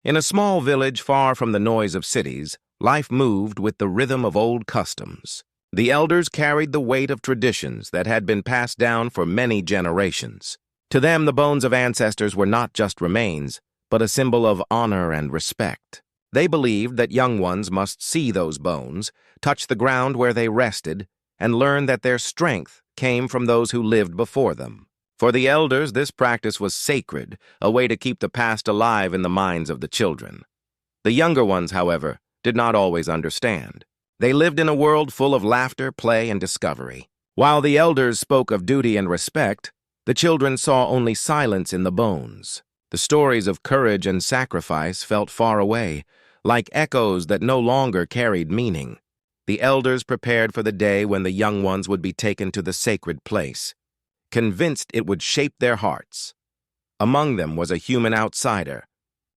In a small village far from the noise of cities, life moved with the rhythm of old customs. The elders carried the weight of traditions that had been passed down for many generations. To them, the bones of ancestors were not just remains, but a symbol of honor and respect. They believed that young ones must see those bones, touch the ground where they rested, and learn that their strength came from those who lived before them. For the elders, this practice was sacred, a way to keep the past alive in the minds of the children. The younger ones, however, did not always understand. They lived in a world full of laughter, play, and discovery. While the elders spoke of duty and respect, the children saw only silence in the bones. The stories of courage and sacrifice felt far away, like echoes that no longer carried meaning. The elders prepared for the day when the young ones would be taken to the sacred place, convinced it would shape their hearts. Among them was a human outsider,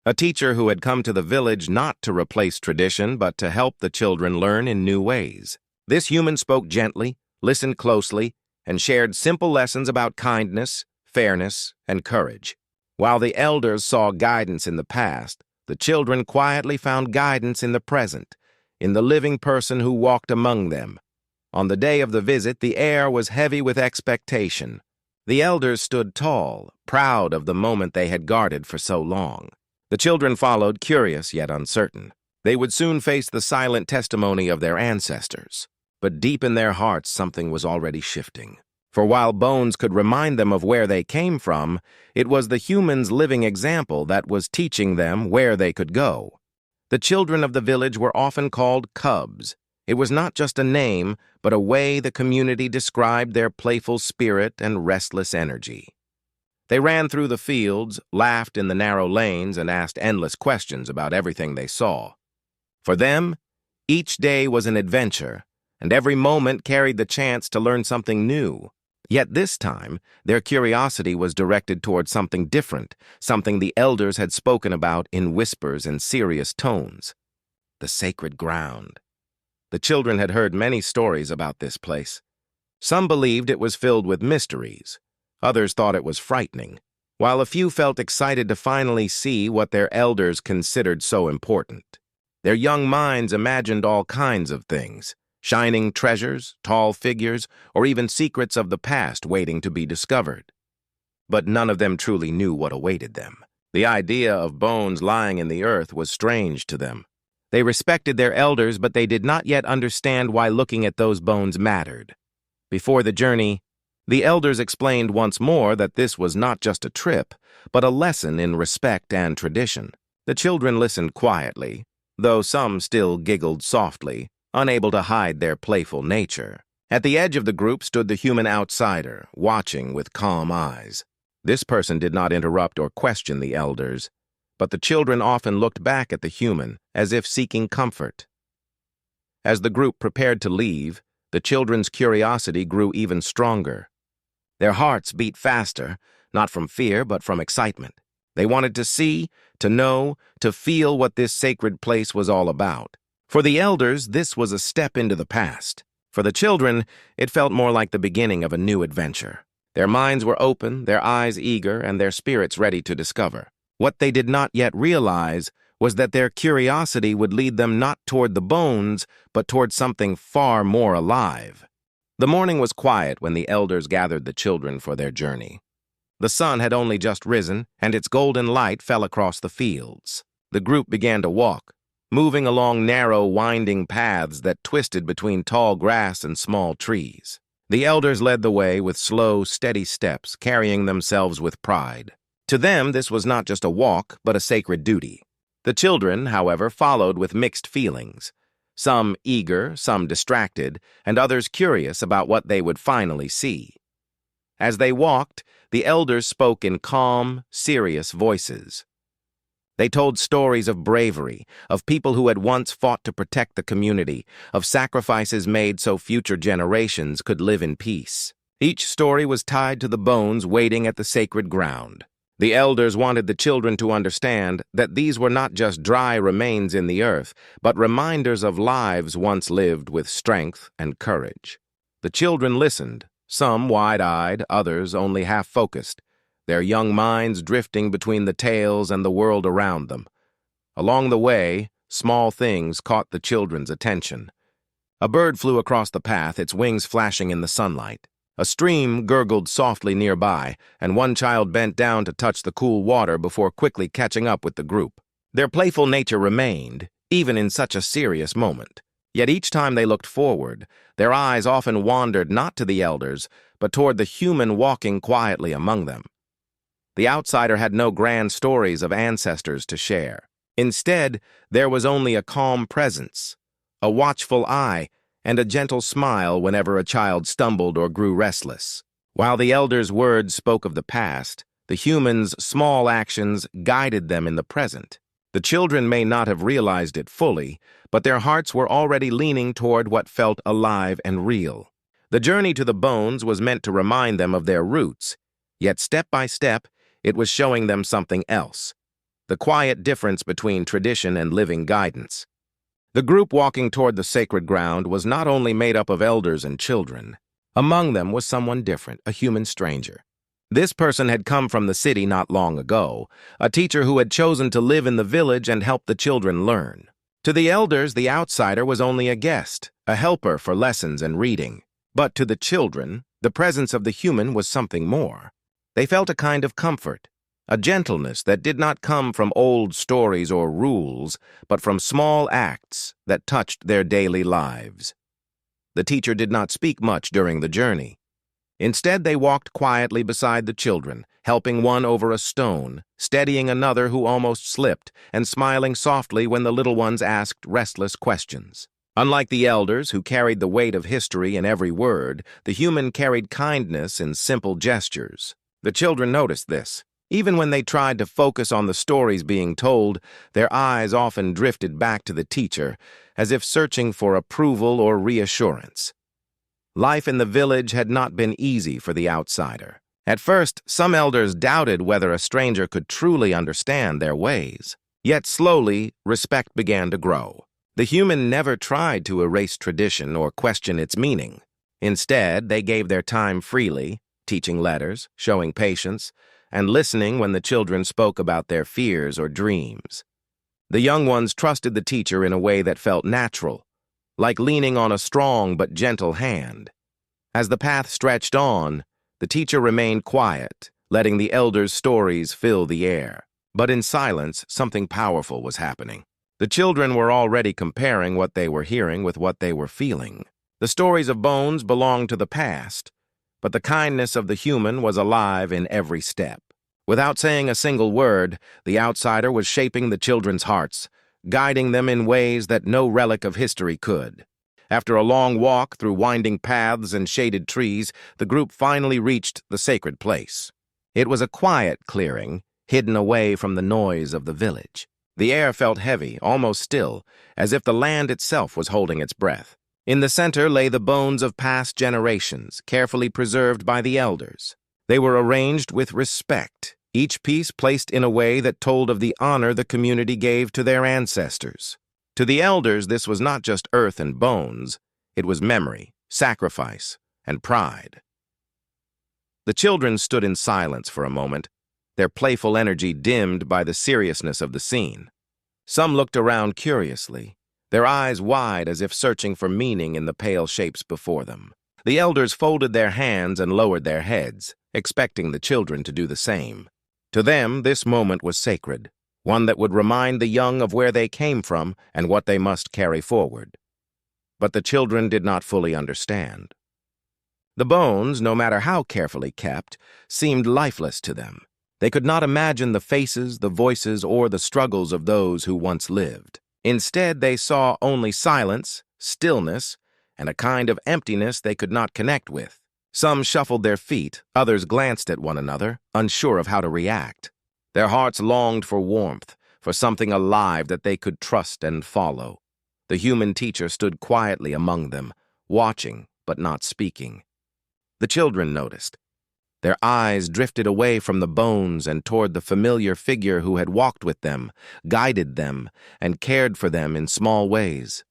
a teacher who had come to the village not to replace tradition, but to help the children learn in new ways. This human spoke gently, listened closely, and shared simple lessons about kindness, fairness, and courage. While the elders saw guidance in the past, the children quietly found guidance in the present, in the living person who walked among them. On the day of the visit, the air was heavy with expectation. The elders stood tall, proud of the moment they had guarded for so long. The children followed, curious yet uncertain. They would soon face the silent testimony of their ancestors. But deep in their hearts, something was already shifting. For while bones could remind them of where they came from, it was the human's living example that was teaching them where they could go. The children of the village were often called cubs. It was not just a name, but a way the community described their playful spirit and restless energy. They ran through the fields, laughed in the narrow lanes, and asked endless questions about everything they saw. For them, each day was an adventure, and every moment carried the chance to learn something new. Yet this time, their curiosity was directed toward something different, something the elders had spoken about in whispers and serious tones. The sacred ground. The children had heard many stories about this place. Some believed it was filled with mysteries. Others thought it was frightening, while a few felt excited to finally see what their elders considered so important. Their young minds imagined all kinds of things, shining treasures, tall figures, or even secrets of the past waiting to be discovered. But none of them truly knew what awaited them. The idea of bones lying in the earth was strange to them. They respected their elders, but they did not yet understand why looking at those bones mattered. Before the journey, the elders explained once more that this was not just a trip, but a lesson in respect and tradition. The children listened quietly, though some still giggled softly, unable to hide their playful nature. At the edge of the group stood the human outsider, watching with calm eyes. This person did not interrupt or question the elders, but the children often looked back at the human, as if seeking comfort. As the group prepared to leave, the children's curiosity grew even stronger. Their hearts beat faster, not from fear, but from excitement. They wanted to see, to know, to feel what this sacred place was all about. For the elders, this was a step into the past. For the children, it felt more like the beginning of a new adventure. Their minds were open, their eyes eager, and their spirits ready to discover. What they did not yet realize was that their curiosity would lead them not toward the bones, but toward something far more alive. The morning was quiet when the elders gathered the children for their journey. The sun had only just risen, and its golden light fell across the fields. The group began to walk, moving along narrow, winding paths that twisted between tall grass and small trees. The elders led the way with slow, steady steps, carrying themselves with pride. To them, this was not just a walk, but a sacred duty. The children, however, followed with mixed feelings. Some eager, some distracted, and others curious about what they would finally see. As they walked, the elders spoke in calm, serious voices. They told stories of bravery, of people who had once fought to protect the community, of sacrifices made so future generations could live in peace. Each story was tied to the bones waiting at the sacred ground. The elders wanted the children to understand that these were not just dry remains in the earth, but reminders of lives once lived with strength and courage. The children listened, some wide-eyed, others only half-focused, their young minds drifting between the tales and the world around them. Along the way, small things caught the children's attention. A bird flew across the path, its wings flashing in the sunlight. A stream gurgled softly nearby, and one child bent down to touch the cool water before quickly catching up with the group. Their playful nature remained, even in such a serious moment. Yet each time they looked forward, their eyes often wandered not to the elders, but toward the human walking quietly among them. The outsider had no grand stories of ancestors to share. Instead, there was only a calm presence, a watchful eye, and a gentle smile whenever a child stumbled or grew restless. While the elders' words spoke of the past, the humans' small actions guided them in the present. The children may not have realized it fully, but their hearts were already leaning toward what felt alive and real. The journey to the bones was meant to remind them of their roots, yet step by step, it was showing them something else: the quiet difference between tradition and living guidance. The group walking toward the sacred ground was not only made up of elders and children. Among them was someone different, a human stranger. This person had come from the city not long ago, a teacher who had chosen to live in the village and help the children learn. To the elders, the outsider was only a guest, a helper for lessons and reading. But to the children, the presence of the human was something more. They felt a kind of comfort, a gentleness that did not come from old stories or rules, but from small acts that touched their daily lives. The teacher did not speak much during the journey. Instead, they walked quietly beside the children, helping one over a stone, steadying another who almost slipped, and smiling softly when the little ones asked restless questions. Unlike the elders, who carried the weight of history in every word, the human carried kindness in simple gestures. The children noticed this. Even when they tried to focus on the stories being told, their eyes often drifted back to the teacher, as if searching for approval or reassurance. Life in the village had not been easy for the outsider. At first, some elders doubted whether a stranger could truly understand their ways. Yet slowly, respect began to grow. The human never tried to erase tradition or question its meaning. Instead, they gave their time freely, teaching letters, showing patience, and listening when the children spoke about their fears or dreams. The young ones trusted the teacher in a way that felt natural, like leaning on a strong but gentle hand. As the path stretched on, the teacher remained quiet, letting the elders' stories fill the air. But in silence, something powerful was happening. The children were already comparing what they were hearing with what they were feeling. The stories of bones belonged to the past, but the kindness of the human was alive in every step. Without saying a single word, the outsider was shaping the children's hearts, guiding them in ways that no relic of history could. After a long walk through winding paths and shaded trees, the group finally reached the sacred place. It was a quiet clearing, hidden away from the noise of the village. The air felt heavy, almost still, as if the land itself was holding its breath. In the center lay the bones of past generations, carefully preserved by the elders. They were arranged with respect, each piece placed in a way that told of the honor the community gave to their ancestors. To the elders, this was not just earth and bones, it was memory, sacrifice, and pride. The children stood in silence for a moment, their playful energy dimmed by the seriousness of the scene. Some looked around curiously, their eyes wide as if searching for meaning in the pale shapes before them. The elders folded their hands and lowered their heads, expecting the children to do the same. To them, this moment was sacred, one that would remind the young of where they came from and what they must carry forward. But the children did not fully understand. The bones, no matter how carefully kept, seemed lifeless to them. They could not imagine the faces, the voices, or the struggles of those who once lived. Instead, they saw only silence, stillness, and a kind of emptiness they could not connect with. Some shuffled their feet, others glanced at one another, unsure of how to react. Their hearts longed for warmth, for something alive that they could trust and follow. The human teacher stood quietly among them, watching but not speaking. The children noticed. Their eyes drifted away from the bones and toward the familiar figure who had walked with them, guided them, and cared for them in small ways.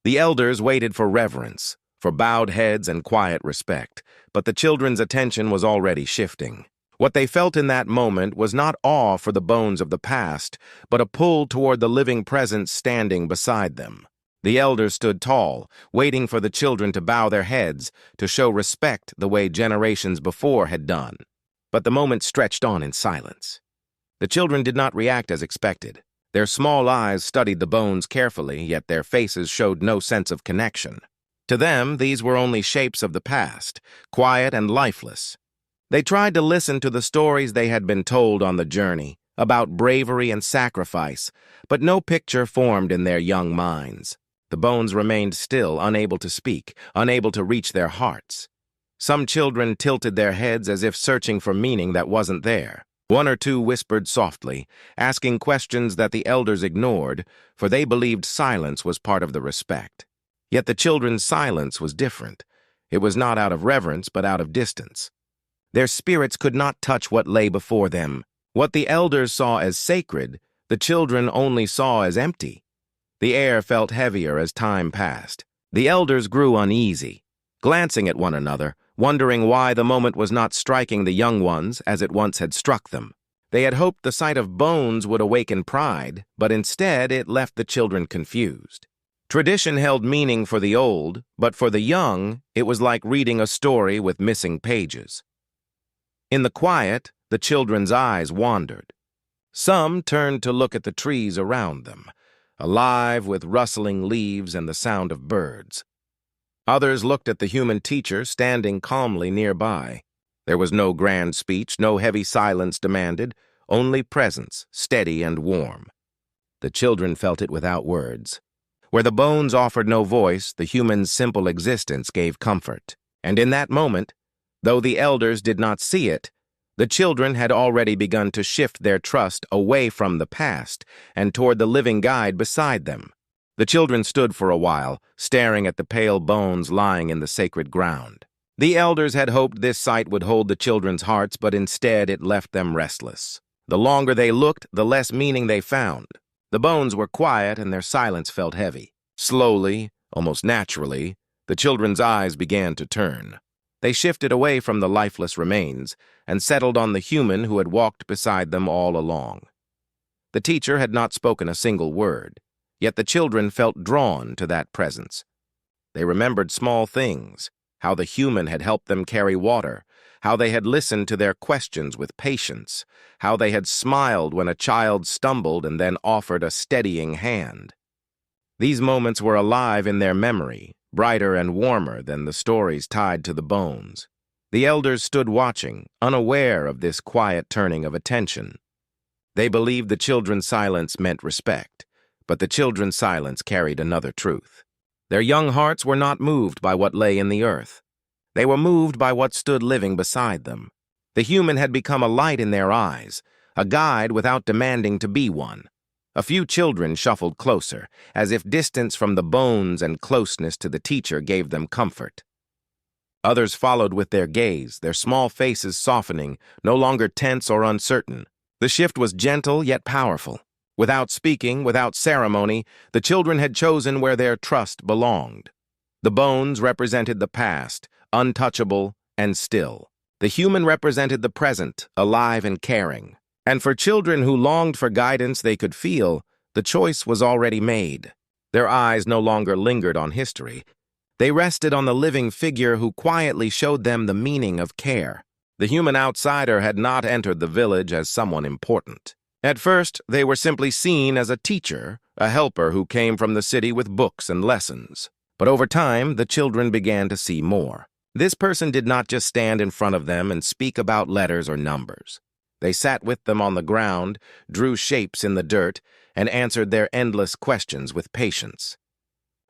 The elders waited for reverence, for bowed heads and quiet respect, but the children's attention was already shifting. What they felt in that moment was not awe for the bones of the past, but a pull toward the living presence standing beside them. The elders stood tall, waiting for the children to bow their heads, to show respect the way generations before had done. But the moment stretched on in silence. The children did not react as expected. Their small eyes studied the bones carefully, yet their faces showed no sense of connection. To them, these were only shapes of the past, quiet and lifeless. They tried to listen to the stories they had been told on the journey, about bravery and sacrifice, but no picture formed in their young minds. The bones remained still, unable to speak, unable to reach their hearts. Some children tilted their heads as if searching for meaning that wasn't there. One or two whispered softly, asking questions that the elders ignored, for they believed silence was part of the respect. Yet the children's silence was different. It was not out of reverence, but out of distance. Their spirits could not touch what lay before them. What the elders saw as sacred, the children only saw as empty. The air felt heavier as time passed. The elders grew uneasy, glancing at one another, wondering why the moment was not striking the young ones as it once had struck them. They had hoped the sight of bones would awaken pride, but instead it left the children confused. Tradition held meaning for the old, but for the young, it was like reading a story with missing pages. In the quiet, the children's eyes wandered. Some turned to look at the trees around them, alive with rustling leaves and the sound of birds. Others looked at the human teacher standing calmly nearby. There was no grand speech, no heavy silence demanded, only presence, steady and warm. The children felt it without words. Where the bones offered no voice, the human's simple existence gave comfort. And in that moment, though the elders did not see it, the children had already begun to shift their trust away from the past and toward the living guide beside them. The children stood for a while, staring at the pale bones lying in the sacred ground. The elders had hoped this sight would hold the children's hearts, but instead it left them restless. The longer they looked, the less meaning they found. The bones were quiet and their silence felt heavy. Slowly, almost naturally, the children's eyes began to turn. They shifted away from the lifeless remains and settled on the human who had walked beside them all along. The teacher had not spoken a single word, yet the children felt drawn to that presence. They remembered small things, how the human had helped them carry water, how they had listened to their questions with patience, how they had smiled when a child stumbled and then offered a steadying hand. These moments were alive in their memory, brighter and warmer than the stories tied to the bones. The elders stood watching, unaware of this quiet turning of attention. They believed the children's silence meant respect, but the children's silence carried another truth. Their young hearts were not moved by what lay in the earth. They were moved by what stood living beside them. The human had become a light in their eyes, a guide without demanding to be one. A few children shuffled closer, as if distance from the bones and closeness to the teacher gave them comfort. Others followed with their gaze, their small faces softening, no longer tense or uncertain. The shift was gentle yet powerful. Without speaking, without ceremony, the children had chosen where their trust belonged. The bones represented the past, untouchable and still. The human represented the present, alive and caring. And for children who longed for guidance they could feel, the choice was already made. Their eyes no longer lingered on history. They rested on the living figure who quietly showed them the meaning of care. The human outsider had not entered the village as someone important. At first, they were simply seen as a teacher, a helper who came from the city with books and lessons. But over time, the children began to see more. This person did not just stand in front of them and speak about letters or numbers. They sat with them on the ground, drew shapes in the dirt, and answered their endless questions with patience.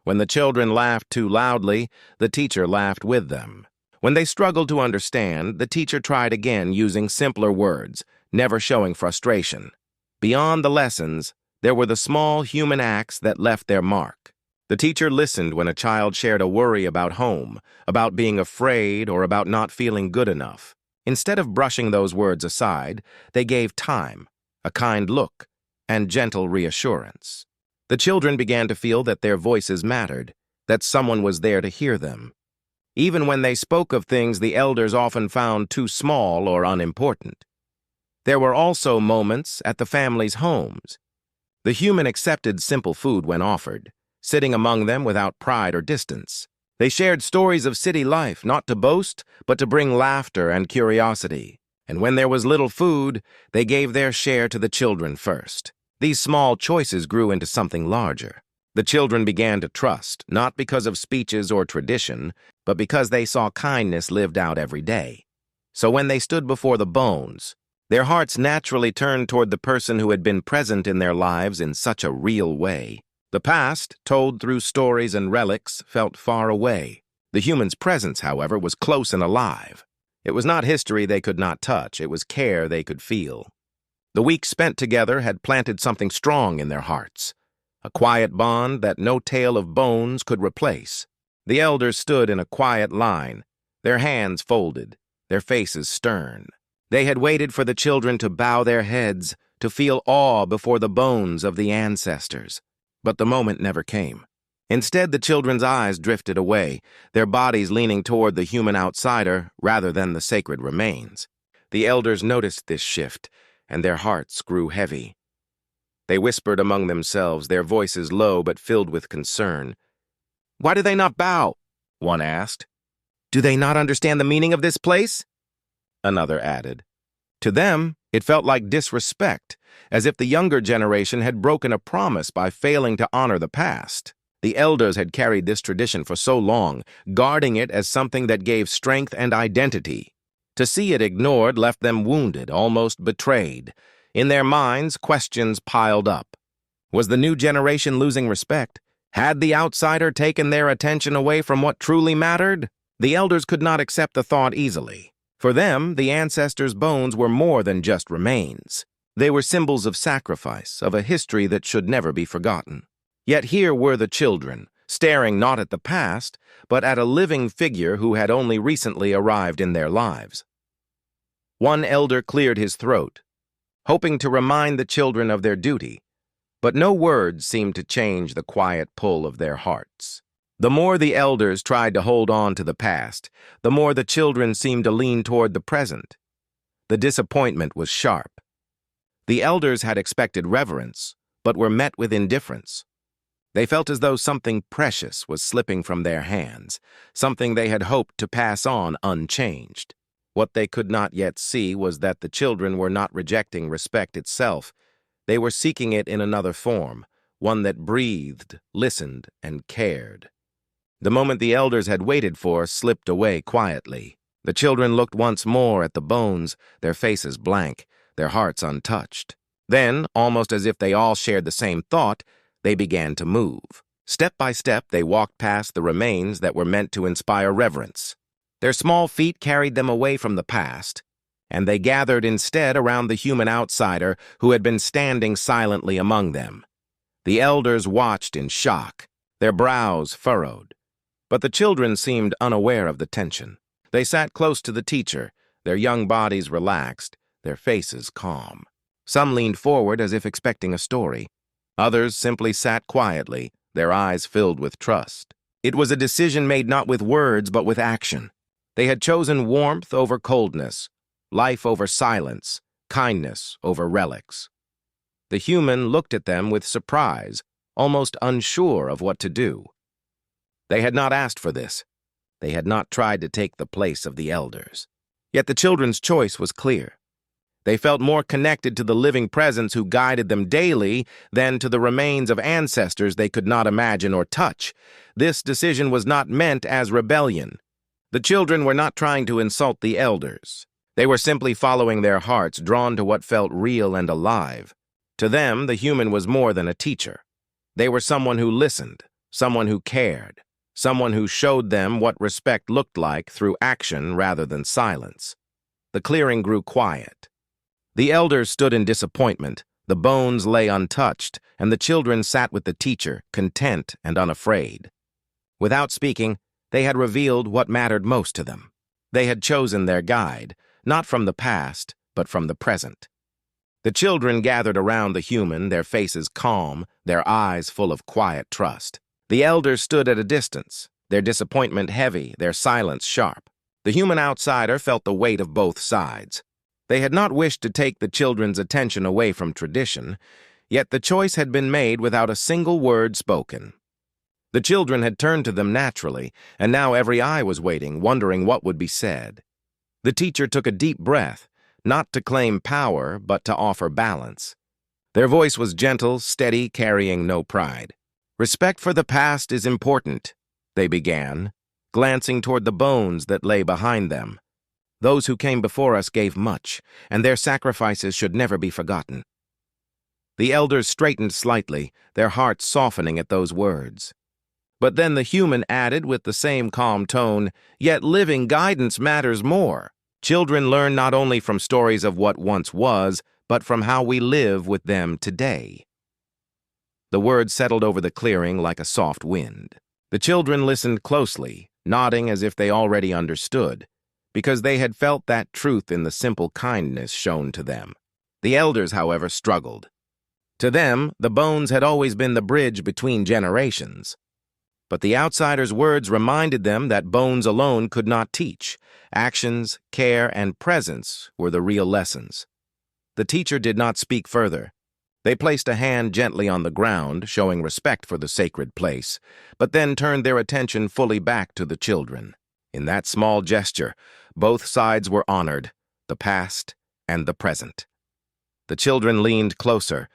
When the children laughed too loudly, the teacher laughed with them. When they struggled to understand, the teacher tried again using simpler words, never showing frustration. Beyond the lessons, there were the small human acts that left their mark. The teacher listened when a child shared a worry about home, about being afraid, or about not feeling good enough. Instead of brushing those words aside, they gave time, a kind look, and gentle reassurance. The children began to feel that their voices mattered, that someone was there to hear them. Even when they spoke of things the elders often found too small or unimportant. There were also moments at the family's homes. The human accepted simple food when offered, sitting among them without pride or distance. They shared stories of city life, not to boast, but to bring laughter and curiosity. And when there was little food, they gave their share to the children first. These small choices grew into something larger. The children began to trust, not because of speeches or tradition, but because they saw kindness lived out every day. So when they stood before the bones, their hearts naturally turned toward the person who had been present in their lives in such a real way. The past, told through stories and relics, felt far away. The human's presence, however, was close and alive. It was not history they could not touch, it was care they could feel. The weeks spent together had planted something strong in their hearts, a quiet bond that no tale of bones could replace. The elders stood in a quiet line, their hands folded, their faces stern. They had waited for the children to bow their heads, to feel awe before the bones of the ancestors. But the moment never came. Instead, the children's eyes drifted away, their bodies leaning toward the human outsider rather than the sacred remains. The elders noticed this shift, and their hearts grew heavy. They whispered among themselves, their voices low but filled with concern. "Why do they not bow?" one asked. "Do they not understand the meaning of this place?" Another added. To them, it felt like disrespect, as if the younger generation had broken a promise by failing to honor the past. The elders had carried this tradition for so long, guarding it as something that gave strength and identity. To see it ignored left them wounded, almost betrayed. In their minds, questions piled up. Was the new generation losing respect? Had the outsider taken their attention away from what truly mattered? The elders could not accept the thought easily. For them, the ancestors' bones were more than just remains. They were symbols of sacrifice, of a history that should never be forgotten. Yet here were the children, staring not at the past, but at a living figure who had only recently arrived in their lives. One elder cleared his throat, hoping to remind the children of their duty, but no words seemed to change the quiet pull of their hearts. The more the elders tried to hold on to the past, the more the children seemed to lean toward the present. The disappointment was sharp. The elders had expected reverence, but were met with indifference. They felt as though something precious was slipping from their hands, something they had hoped to pass on unchanged. What they could not yet see was that the children were not rejecting respect itself. They were seeking it in another form, one that breathed, listened, and cared. The moment the elders had waited for slipped away quietly. The children looked once more at the bones, their faces blank, their hearts untouched. Then, almost as if they all shared the same thought, they began to move. Step by step, they walked past the remains that were meant to inspire reverence. Their small feet carried them away from the past, and they gathered instead around the human outsider who had been standing silently among them. The elders watched in shock, their brows furrowed. But the children seemed unaware of the tension. They sat close to the teacher, their young bodies relaxed, their faces calm. Some leaned forward as if expecting a story. Others simply sat quietly, their eyes filled with trust. It was a decision made not with words but with action. They had chosen warmth over coldness, life over silence, kindness over relics. The human looked at them with surprise, almost unsure of what to do. They had not asked for this. They had not tried to take the place of the elders. Yet the children's choice was clear. They felt more connected to the living presence who guided them daily than to the remains of ancestors they could not imagine or touch. This decision was not meant as rebellion. The children were not trying to insult the elders. They were simply following their hearts, drawn to what felt real and alive. To them, the human was more than a teacher. They were someone who listened, someone who cared, someone who showed them what respect looked like through action rather than silence. The clearing grew quiet. The elders stood in disappointment, the bones lay untouched, and the children sat with the teacher, content and unafraid. Without speaking, they had revealed what mattered most to them. They had chosen their guide, not from the past, but from the present. The children gathered around the human, their faces calm, their eyes full of quiet trust. The elders stood at a distance, their disappointment heavy, their silence sharp. The human outsider felt the weight of both sides. They had not wished to take the children's attention away from tradition, yet the choice had been made without a single word spoken. The children had turned to them naturally, and now every eye was waiting, wondering what would be said. The teacher took a deep breath, not to claim power, but to offer balance. Their voice was gentle, steady, carrying no pride. "Respect for the past is important," they began, glancing toward the bones that lay behind them. "Those who came before us gave much, and their sacrifices should never be forgotten." The elders straightened slightly, their hearts softening at those words. But then the human added with the same calm tone, "Yet living guidance matters more. Children learn not only from stories of what once was, but from how we live with them today." The words settled over the clearing like a soft wind. The children listened closely, nodding as if they already understood, because they had felt that truth in the simple kindness shown to them. The elders, however, struggled. To them, the bones had always been the bridge between generations. But the outsider's words reminded them that bones alone could not teach. Actions, care, and presence were the real lessons. The teacher did not speak further. They placed a hand gently on the ground, showing respect for the sacred place, but then turned their attention fully back to the children. In that small gesture, both sides were honored, the past and the present. The children leaned closer,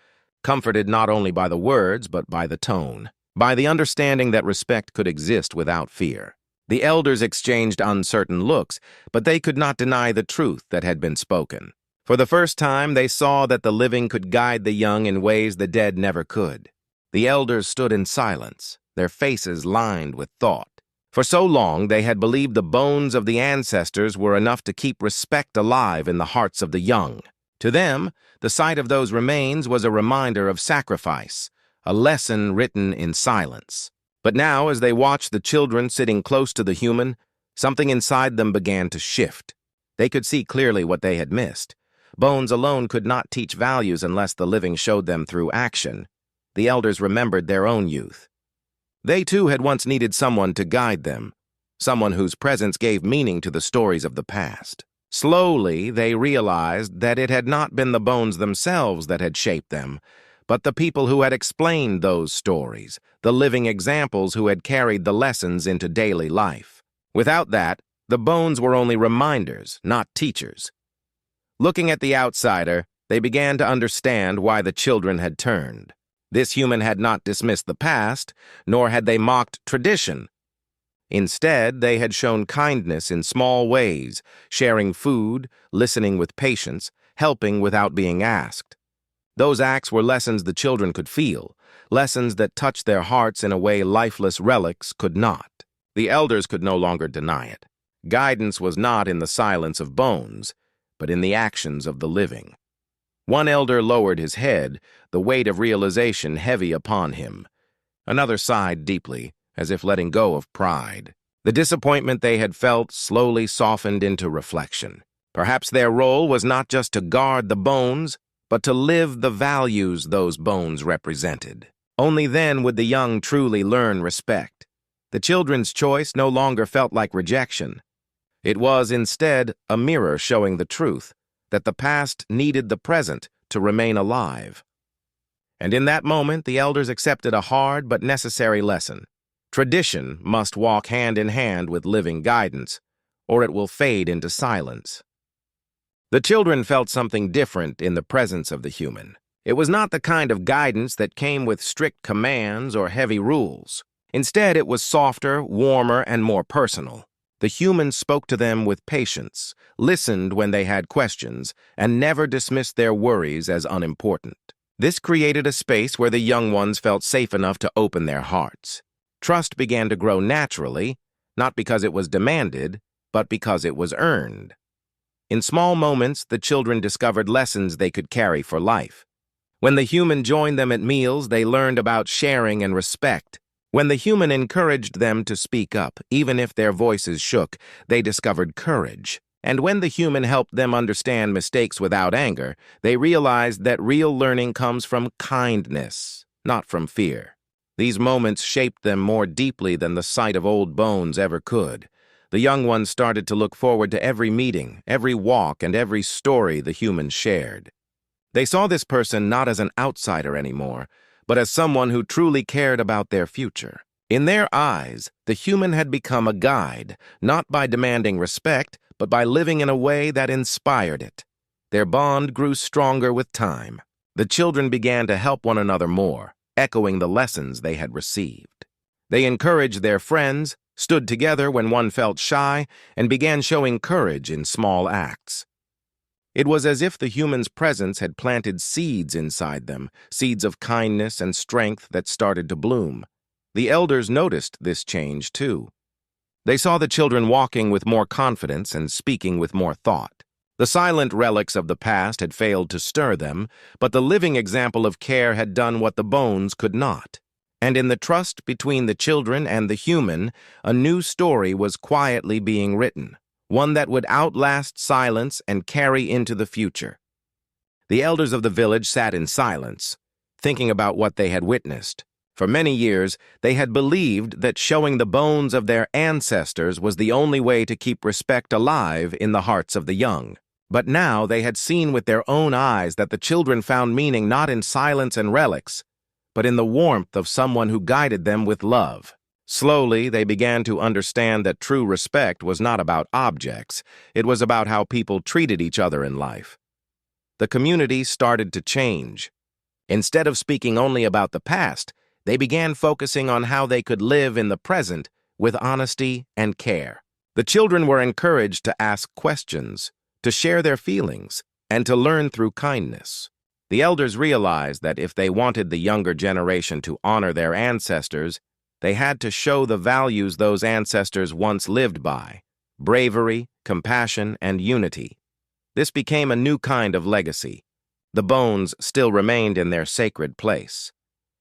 comforted not only by the words, but by the tone, by the understanding that respect could exist without fear. The elders exchanged uncertain looks, but they could not deny the truth that had been spoken. For the first time, they saw that the living could guide the young in ways the dead never could. The elders stood in silence, their faces lined with thought. For so long, they had believed the bones of the ancestors were enough to keep respect alive in the hearts of the young. To them, the sight of those remains was a reminder of sacrifice, a lesson written in silence. But now, as they watched the children sitting close to the human, something inside them began to shift. They could see clearly what they had missed. Bones alone could not teach values unless the living showed them through action. The elders remembered their own youth. They too had once needed someone to guide them, someone whose presence gave meaning to the stories of the past. Slowly, they realized that it had not been the bones themselves that had shaped them, but the people who had explained those stories, the living examples who had carried the lessons into daily life. Without that, the bones were only reminders, not teachers. Looking at the outsider, they began to understand why the children had turned. This human had not dismissed the past, nor had they mocked tradition. Instead, they had shown kindness in small ways, sharing food, listening with patience, helping without being asked. Those acts were lessons the children could feel, lessons that touched their hearts in a way lifeless relics could not. The elders could no longer deny it. Guidance was not in the silence of bones, but in the actions of the living. One elder lowered his head, the weight of realization heavy upon him. Another sighed deeply, as if letting go of pride. The disappointment they had felt slowly softened into reflection. Perhaps their role was not just to guard the bones, but to live the values those bones represented. Only then would the young truly learn respect. The children's choice no longer felt like rejection. It was instead a mirror showing the truth, that the past needed the present to remain alive. And in that moment, the elders accepted a hard but necessary lesson. Tradition must walk hand in hand with living guidance, or it will fade into silence. The children felt something different in the presence of the human. It was not the kind of guidance that came with strict commands or heavy rules. Instead, it was softer, warmer, and more personal. The human spoke to them with patience, listened when they had questions, and never dismissed their worries as unimportant. This created a space where the young ones felt safe enough to open their hearts. Trust began to grow naturally, not because it was demanded, but because it was earned. In small moments, the children discovered lessons they could carry for life. When the human joined them at meals, they learned about sharing and respect. When the human encouraged them to speak up, even if their voices shook, they discovered courage. And when the human helped them understand mistakes without anger, they realized that real learning comes from kindness, not from fear. These moments shaped them more deeply than the sight of old bones ever could. The young ones started to look forward to every meeting, every walk, and every story the humans shared. They saw this person not as an outsider anymore, but as someone who truly cared about their future. In their eyes, the human had become a guide, not by demanding respect, but by living in a way that inspired it. Their bond grew stronger with time. The children began to help one another more, echoing the lessons they had received. They encouraged their friends, stood together when one felt shy, and began showing courage in small acts. It was as if the human's presence had planted seeds inside them, seeds of kindness and strength that started to bloom. The elders noticed this change too. They saw the children walking with more confidence and speaking with more thought. The silent relics of the past had failed to stir them, but the living example of care had done what the bones could not. And in the trust between the children and the human, a new story was quietly being written, one that would outlast silence and carry into the future. The elders of the village sat in silence, thinking about what they had witnessed. For many years, they had believed that showing the bones of their ancestors was the only way to keep respect alive in the hearts of the young. But now they had seen with their own eyes that the children found meaning not in silence and relics, but in the warmth of someone who guided them with love. Slowly, they began to understand that true respect was not about objects. It was about how people treated each other in life. The community started to change. Instead of speaking only about the past, they began focusing on how they could live in the present with honesty and care. The children were encouraged to ask questions, to share their feelings, and to learn through kindness. The elders realized that if they wanted the younger generation to honor their ancestors, they had to show the values those ancestors once lived by: bravery, compassion, and unity. This became a new kind of legacy. The bones still remained in their sacred place,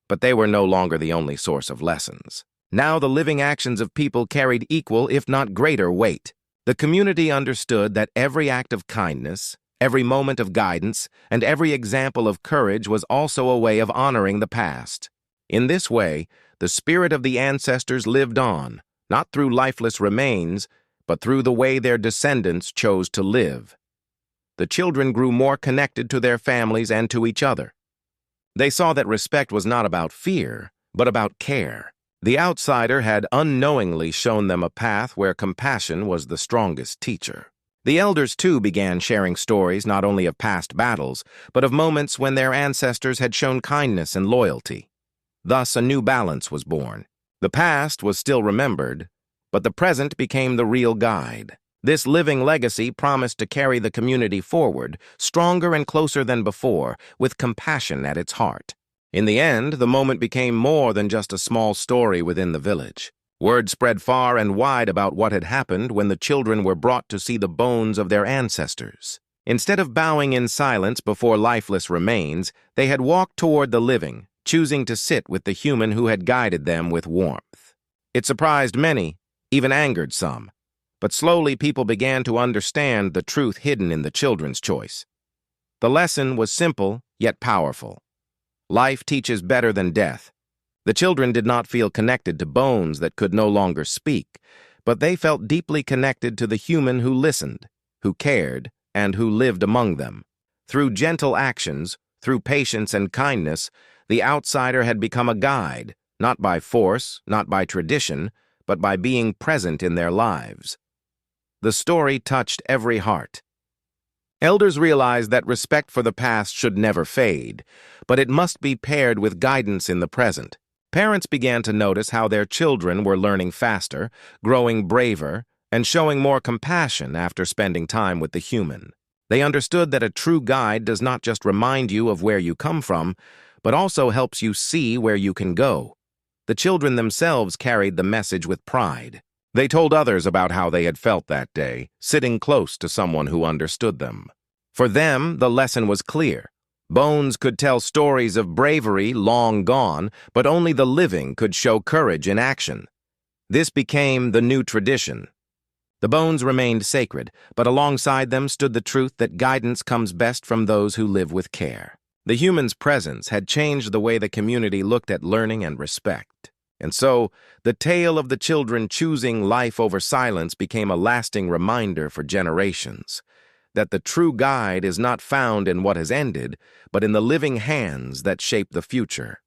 but they were no longer the only source of lessons. Now the living actions of people carried equal, if not greater, weight. The community understood that every act of kindness, every moment of guidance, and every example of courage was also a way of honoring the past. In this way, the spirit of the ancestors lived on, not through lifeless remains, but through the way their descendants chose to live. The children grew more connected to their families and to each other. They saw that respect was not about fear, but about care. The outsider had unknowingly shown them a path where compassion was the strongest teacher. The elders, too, began sharing stories not only of past battles, but of moments when their ancestors had shown kindness and loyalty. Thus, a new balance was born. The past was still remembered, but the present became the real guide. This living legacy promised to carry the community forward, stronger and closer than before, with compassion at its heart. In the end, the moment became more than just a small story within the village. Word spread far and wide about what had happened when the children were brought to see the bones of their ancestors. Instead of bowing in silence before lifeless remains, they had walked toward the living, choosing to sit with the human who had guided them with warmth. It surprised many, even angered some, but slowly people began to understand the truth hidden in the children's choice. The lesson was simple, yet powerful. Life teaches better than death. The children did not feel connected to bones that could no longer speak, but they felt deeply connected to the human who listened, who cared, and who lived among them. Through gentle actions, through patience and kindness, the outsider had become a guide, not by force, not by tradition, but by being present in their lives. The story touched every heart. Elders realized that respect for the past should never fade, but it must be paired with guidance in the present. Parents began to notice how their children were learning faster, growing braver, and showing more compassion after spending time with the human. They understood that a true guide does not just remind you of where you come from, but also helps you see where you can go. The children themselves carried the message with pride. They told others about how they had felt that day, sitting close to someone who understood them. For them, the lesson was clear. Bones could tell stories of bravery long gone, but only the living could show courage in action. This became the new tradition. The bones remained sacred, but alongside them stood the truth that guidance comes best from those who live with care. The humans' presence had changed the way the community looked at learning and respect. And so, the tale of the children choosing life over silence became a lasting reminder for generations that the true guide is not found in what has ended, but in the living hands that shape the future.